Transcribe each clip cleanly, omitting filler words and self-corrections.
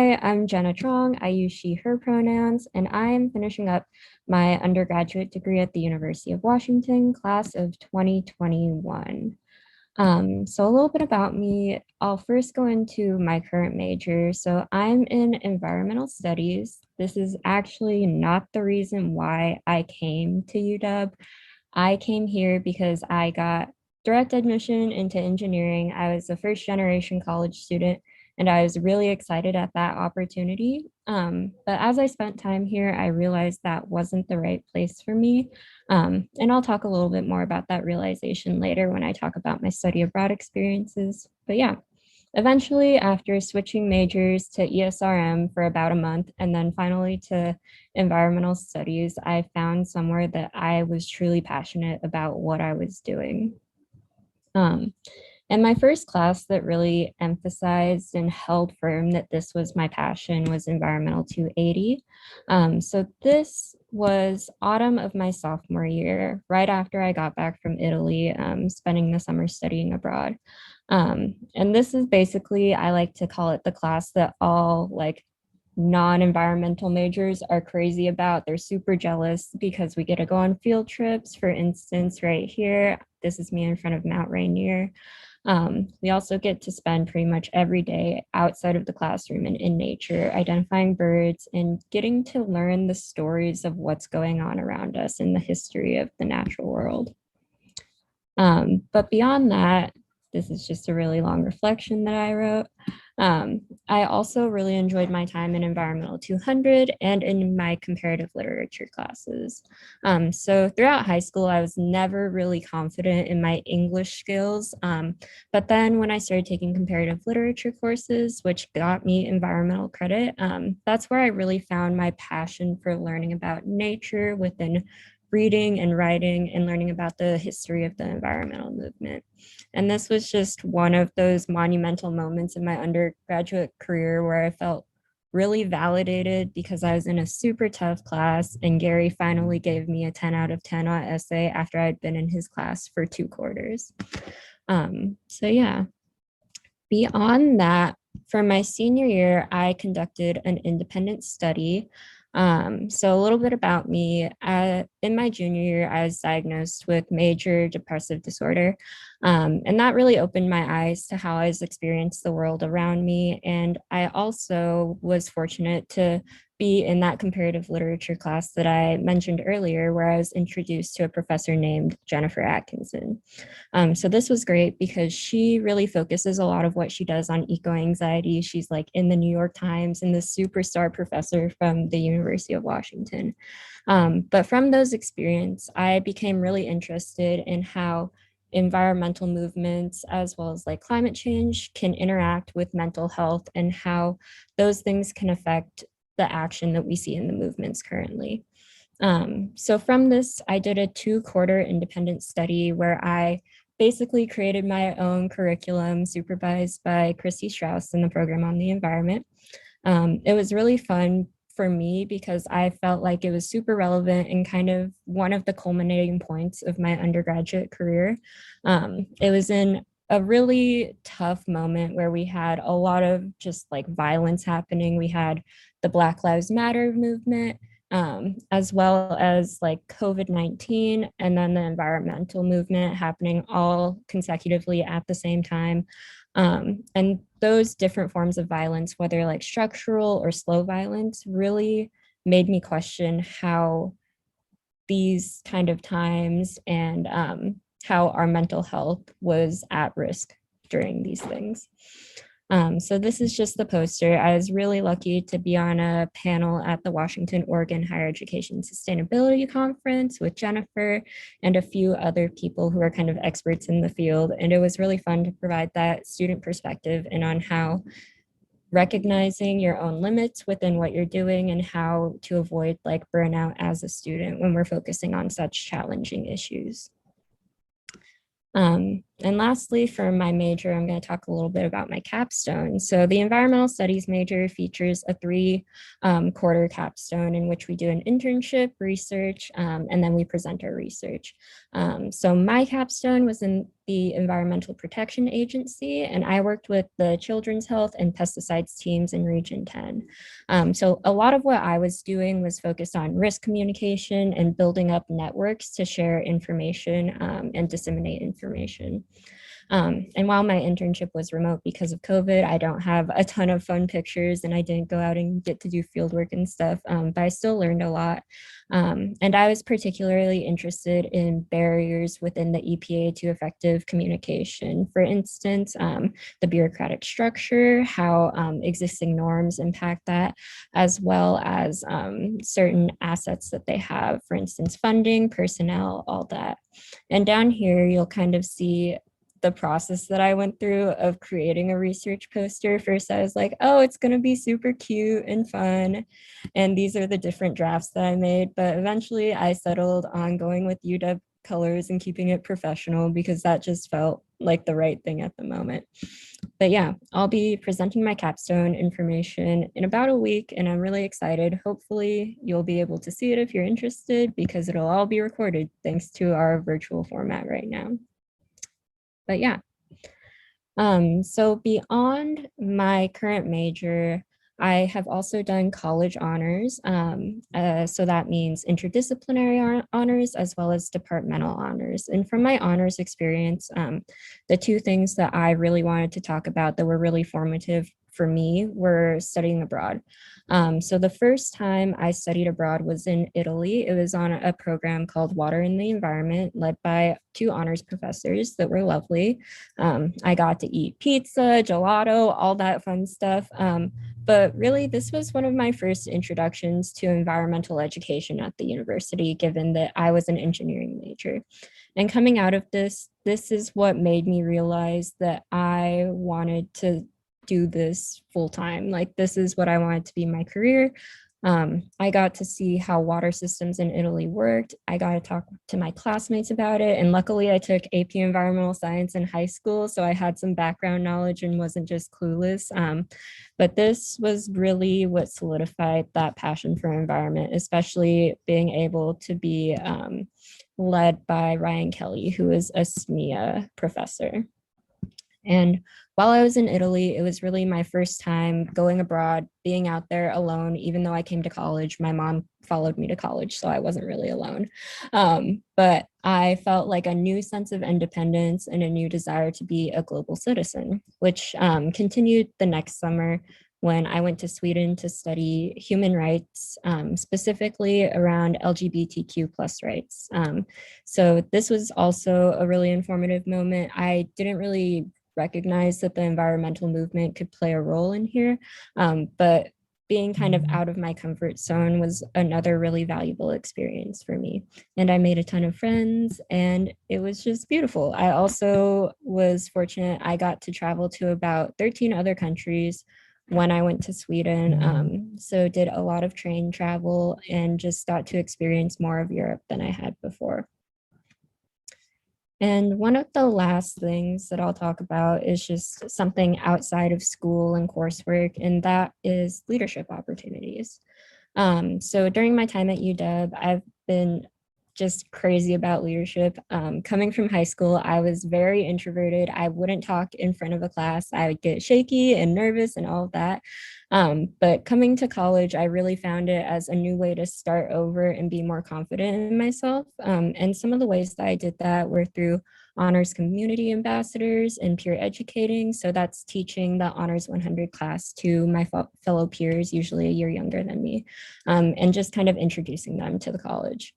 Hi, I'm Jenna Truong. I use she, her pronouns, and I'm finishing up my undergraduate degree at the University of Washington, class of 2021. So a little bit about me, I'll first go into my current major. So I'm in environmental studies. This is actually not the reason why I came to UW. I came here because I got direct admission into engineering. I was a first generation college student and I was really excited at that opportunity. But as I spent time here, I realized that wasn't the right place for me. And I'll talk a little bit more about that realization later when I talk about my study abroad experiences. But yeah, eventually, after switching majors to ESRM for about a month and then finally to environmental studies, I found somewhere that I was truly passionate about what I was doing. Um, and my first class that really emphasized and held firm that this was my passion was Environmental 280. So this was autumn of my sophomore year, right after I got back from Italy, spending the summer studying abroad. And this is basically, I like to call it the class that all like non-environmental majors are crazy about. They're super jealous because we get to go on field trips. For instance, right here, this is me in front of Mount Rainier. We also get to spend pretty much every day outside of the classroom and in nature, identifying birds and getting to learn the stories of what's going on around us in the history of the natural world. But beyond that, this is just a really long reflection that I wrote. I also really enjoyed my time in Environmental 200 and in my comparative literature classes. So throughout high school, I was never really confident in my English skills. But then when I started taking comparative literature courses, which got me environmental credit, that's where I really found my passion for learning about nature within reading and writing and learning about the history of the environmental movement. And this was just one of those monumental moments in my undergraduate career where I felt really validated because I was in a super tough class and Gary finally gave me a 10 out of 10 on essay after I'd been in his class for 2 quarters. So yeah, beyond that, for my senior year, I conducted an independent study. So a little bit about me. In my junior year, I was diagnosed with major depressive disorder. And that really opened my eyes to how I was experienced the world around me. And I also was fortunate to be in that comparative literature class that I mentioned earlier, where I was introduced to a professor named Jennifer Atkinson. So this was great because she really focuses a lot of what she does on eco-anxiety. She's like in the New York Times and the superstar professor from the University of Washington. But from those experiences, I became really interested in how environmental movements as well as like climate change can interact with mental health and how those things can affect the action that we see in the movements currently. So from this, I did a 2-quarter independent study where I basically created my own curriculum supervised by Christy Strauss in the program on the environment. It was really fun for me because I felt like it was super relevant and kind of one of the culminating points of my undergraduate career. It was in a really tough moment where we had a lot of just like violence happening. We had the Black Lives Matter movement, as well as like COVID-19 and then the environmental movement happening all consecutively at the same time. And those different forms of violence, whether like structural or slow violence, really made me question how these kind of times and how our mental health was at risk during these things. So this is just the poster. I was really lucky to be on a panel at the Washington, Oregon Higher Education Sustainability Conference with Jennifer and a few other people who are kind of experts in the field. And it was really fun to provide that student perspective and on how recognizing your own limits within what you're doing and how to avoid like burnout as a student when we're focusing on such challenging issues. And lastly, for my major, I'm going to talk a little bit about my capstone. So the environmental studies major features a three-quarter capstone in which we do an internship, research, and then we present our research. So my capstone was in the Environmental Protection Agency, and I worked with the Children's Health and Pesticides teams in Region 10. So a lot of what I was doing was focused on risk communication and building up networks to share information and disseminate information. And while my internship was remote because of COVID, I don't have a ton of fun pictures and I didn't go out and get to do field work and stuff, but I still learned a lot. And I was particularly interested in barriers within the EPA to effective communication. For instance, the bureaucratic structure, how existing norms impact that, as well as certain assets that they have, for instance, funding, personnel, all that. And down here, you'll kind of see the process that I went through of creating a research poster. First, I was like, oh, it's going to be super cute and fun. And these are the different drafts that I made. But eventually, I settled on going with UW colors and keeping it professional because that just felt like the right thing at the moment. But yeah, I'll be presenting my capstone information in about a week, and I'm really excited. Hopefully, you'll be able to see it if you're interested because it'll all be recorded thanks to our virtual format right now. But yeah, so beyond my current major, I have also done college honors. So that means interdisciplinary honors as well as departmental honors. And from my honors experience, the two things that I really wanted to talk about that were really formative for me were studying abroad. So the first time I studied abroad was in Italy. It was on a program called Water in the Environment, led by two honors professors that were lovely. I got to eat pizza, gelato, all that fun stuff. But really, this was one of my first introductions to environmental education at the university, given that I was an engineering major. And coming out of this is what made me realize that I wanted to do this full time. Like, this is what I wanted to be my career. I got to see how water systems in Italy worked. I got to talk to my classmates about it. And luckily, I took AP Environmental Science in high school. So I had some background knowledge and wasn't just clueless. But this was really what solidified that passion for environment, especially being able to be led by Ryan Kelly, who is a SMEA professor. And while I was in Italy, it was really my first time going abroad, being out there alone. Even though I came to college, my mom followed me to college, so I wasn't really alone. But I felt like a new sense of independence and a new desire to be a global citizen, which continued the next summer when I went to Sweden to study human rights, specifically around LGBTQ plus rights. So this was also a really informative moment. I didn't really recognize that the environmental movement could play a role in here. But being kind of out of my comfort zone was another really valuable experience for me. And I made a ton of friends and it was just beautiful. I also was fortunate. I got to travel to about 13 other countries when I went to Sweden. So did a lot of train travel and just got to experience more of Europe than I had before. And one of the last things that I'll talk about is just something outside of school and coursework, and that is leadership opportunities. So during my time at UW, I've been just crazy about leadership. Coming from high school, I was very introverted. I wouldn't talk in front of a class. I would get shaky and nervous and all of that. But coming to college, I really found it as a new way to start over and be more confident in myself. And some of the ways that I did that were through honors community ambassadors and peer educating. So that's teaching the honors 100 class to my fellow peers, usually a year younger than me, and just kind of introducing them to the college.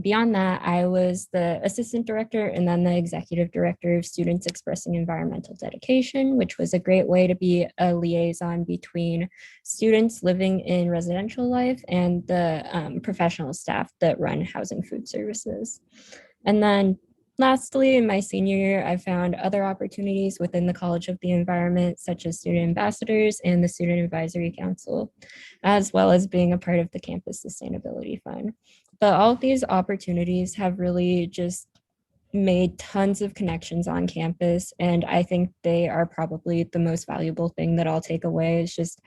Beyond that, I was the assistant director and then the executive director of Students Expressing Environmental Dedication, which was a great way to be a liaison between students living in residential life and the professional staff that run housing food services. And then lastly, in my senior year, I found other opportunities within the College of the Environment, such as student ambassadors and the Student Advisory Council, as well as being a part of the Campus Sustainability Fund. But all of these opportunities have really just made tons of connections on campus, and I think they are probably the most valuable thing that I'll take away is just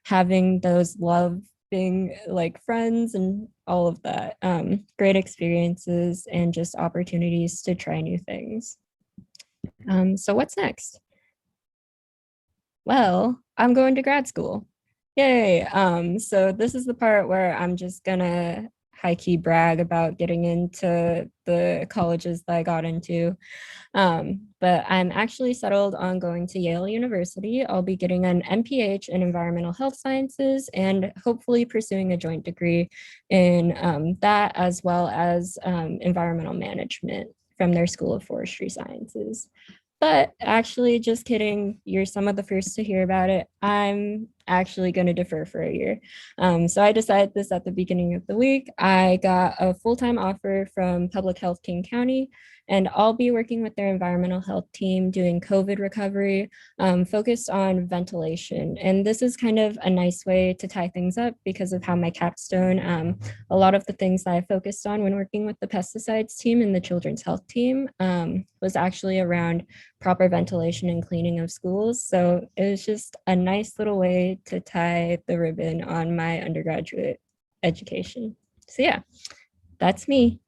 having those loving like friends and all of that. Great experiences and just opportunities to try new things. So what's next? Well, I'm going to grad school. Yay. So this is the part where I'm just gonna high key brag about getting into the colleges that I got into. But I'm actually settled on going to Yale University. I'll be getting an MPH in environmental health sciences and hopefully pursuing a joint degree in that as well as environmental management from their School of Forestry Sciences. But actually, just kidding. You're some of the first to hear about it. I'm actually going to defer for a year. So I decided this at the beginning of the week. I got a full-time offer from Public Health King County, and I'll be working with their environmental health team doing COVID recovery, focused on ventilation. And this is kind of a nice way to tie things up because of how my capstone, a lot of the things that I focused on when working with the pesticides team and the children's health team was actually around proper ventilation and cleaning of schools. So it was just a nice little way to tie the ribbon on my undergraduate education. So yeah, that's me.